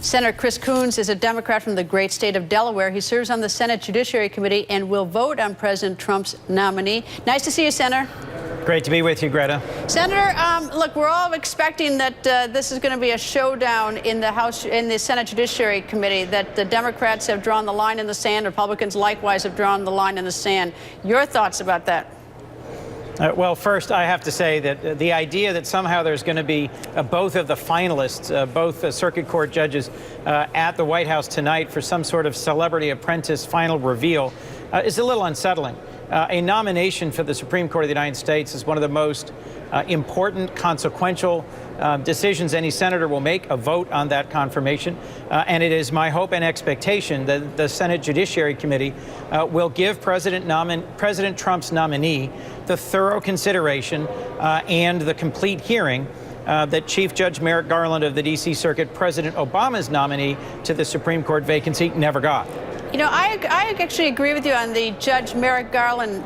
Senator Chris Coons is a Democrat from the great state of Delaware. He serves on the Senate Judiciary Committee and will vote on President Trump's nominee. Nice to see you, Senator. Great to be with you, Greta. Senator, look, we're all expecting that this is going to be a showdown in the House, in the Senate Judiciary Committee, that the Democrats have drawn the line in the sand. Republicans likewise have drawn the line in the sand. Your thoughts about that? Well, first, I have to say that the idea that somehow there's going to be both of the finalists, both circuit court judges, at the White House tonight for some sort of celebrity apprentice final reveal is a little unsettling. A nomination for the Supreme Court of the United States is one of the most important, consequential decisions any senator will make, a vote on that confirmation. And it is my hope and expectation that the Senate Judiciary Committee will give President Trump's nominee the thorough consideration and the complete hearing that Chief Judge Merrick Garland of the D.C. Circuit, President Obama's nominee to the Supreme Court vacancy, never got. You know, I actually agree with you on the Judge Merrick Garland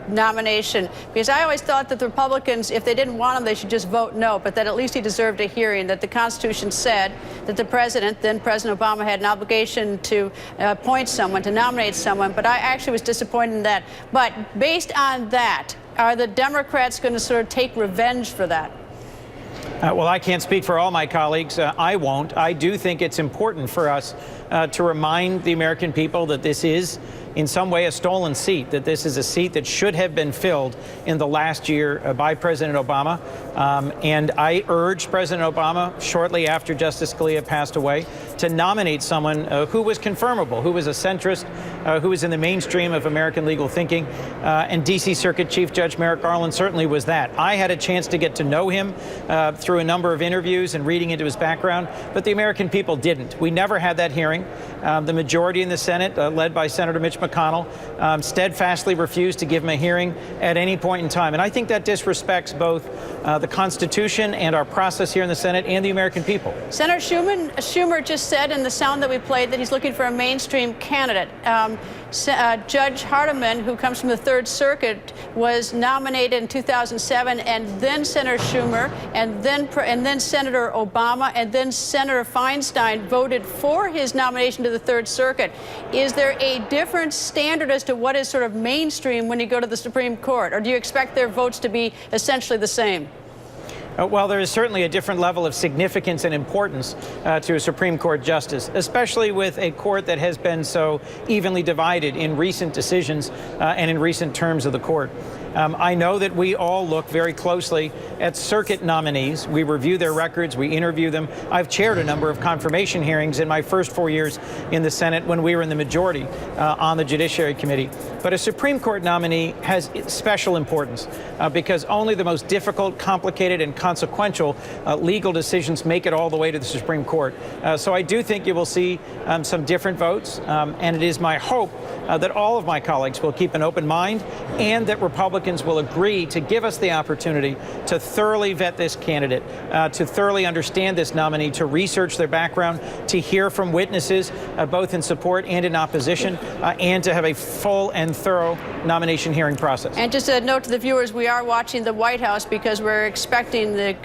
nomination, because I always thought that the Republicans, if they didn't want him, they should just vote no, but that at least he deserved a hearing, that the Constitution said that the president, then President Obama, had an obligation to appoint someone, to nominate someone, but I actually was disappointed in that. But based on that, are the Democrats going to sort of take revenge for that? Well, I can't speak for all my colleagues. I won't. I do think it's important for us to remind the American people that this is, in some way, a stolen seat, that this is a seat that should have been filled in the last year by President Obama. And I urged President Obama, shortly after Justice Scalia passed away, to nominate someone who was confirmable, who was a centrist, who was in the mainstream of American legal thinking. And D.C. Circuit Chief Judge Merrick Garland certainly was that. I had a chance to get to know him through a number of interviews and reading into his background, but the American people didn't. We never had that hearing. The majority in the Senate, led by Senator Mitch McConnell, steadfastly refused to give him a hearing at any point in time. And I think that disrespects both the Constitution and our process here in the Senate and the American people. Senator Schumer just said in the sound that we played that he's looking for a mainstream candidate. Judge Hardiman, who comes from the Third Circuit, was nominated in 2007, and then Senator Schumer, and then Senator Obama, and then Senator Feinstein voted for his nomination to the Third Circuit. Is there a different standard as to what is sort of mainstream when you go to the Supreme Court, or do you expect their votes to be essentially the same? Well, there is certainly a different level of significance and importance to a Supreme Court justice, especially with a court that has been so evenly divided in recent decisions and in recent terms of the court. I know that we all look very closely at circuit nominees. We review their records. We interview them. I've chaired a number of confirmation hearings in my first 4 years in the Senate when we were in the majority on the Judiciary Committee. But a Supreme Court nominee has special importance because only the most difficult, complicated, and consequential legal decisions make it all the way to the Supreme Court. So I do think you will see some different votes, and it is my hope that all of my colleagues will keep an open mind and that Republicans will agree to give us the opportunity to thoroughly vet this candidate, to thoroughly understand this nominee, to research their background, to hear from witnesses both in support and in opposition, and to have a full and thorough nomination hearing process. And just a note to the viewers, we are watching the White House because we're expecting the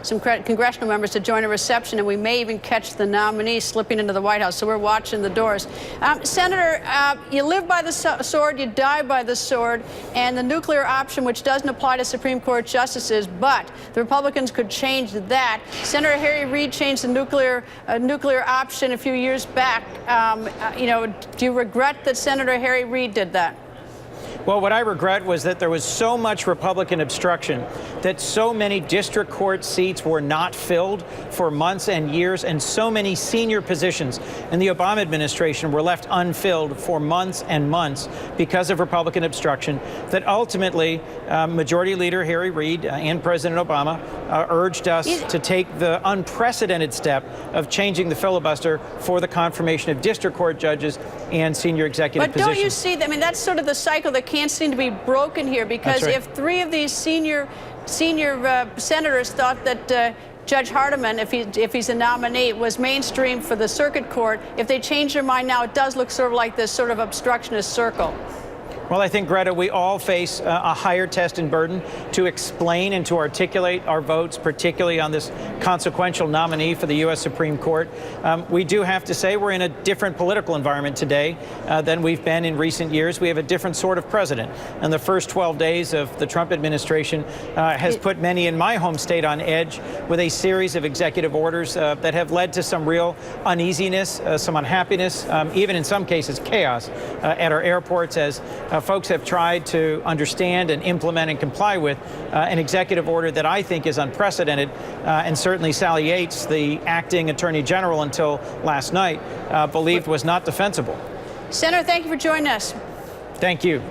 some congressional members to join a reception, and we may even catch the nominee slipping into the White House. So we're watching the doors. Senator, you live by the sword, you die by the sword, and the nuclear option, which doesn't apply to Supreme Court justices, but the Republicans could change that. Senator Harry Reid changed the nuclear option a few years back. You know, do you regret that Senator Harry Reid did that? Well, what I regret was that there was so much Republican obstruction, that so many district court seats were not filled for months and years, and so many senior positions in the Obama administration were left unfilled for months and months because of Republican obstruction, that ultimately Majority Leader Harry Reid and President Obama urged us to take the unprecedented step of changing the filibuster for the confirmation of district court judges and senior executive positions. But don't you see, I mean, that's sort of the cycle that can't seem to be broken here, because if three of these senior senators thought that Judge Hardiman, if he's a nominee, was mainstream for the circuit court, if they change their mind now, it does look sort of like this sort of obstructionist circle. Well, I think, Greta, we all face a higher test and burden to explain and to articulate our votes, particularly on this consequential nominee for the U.S. Supreme Court. We do have to say we're in a different political environment today than we've been in recent years. We have a different sort of president. And the first 12 days of the Trump administration has put many in my home state on edge with a series of executive orders that have led to some real uneasiness, some unhappiness, even in some cases chaos at our airports as folks have tried to understand and implement and comply with an executive order that I think is unprecedented. And certainly Sally Yates, the acting attorney general until last night, believed was not defensible. Senator, thank you for joining us. Thank you.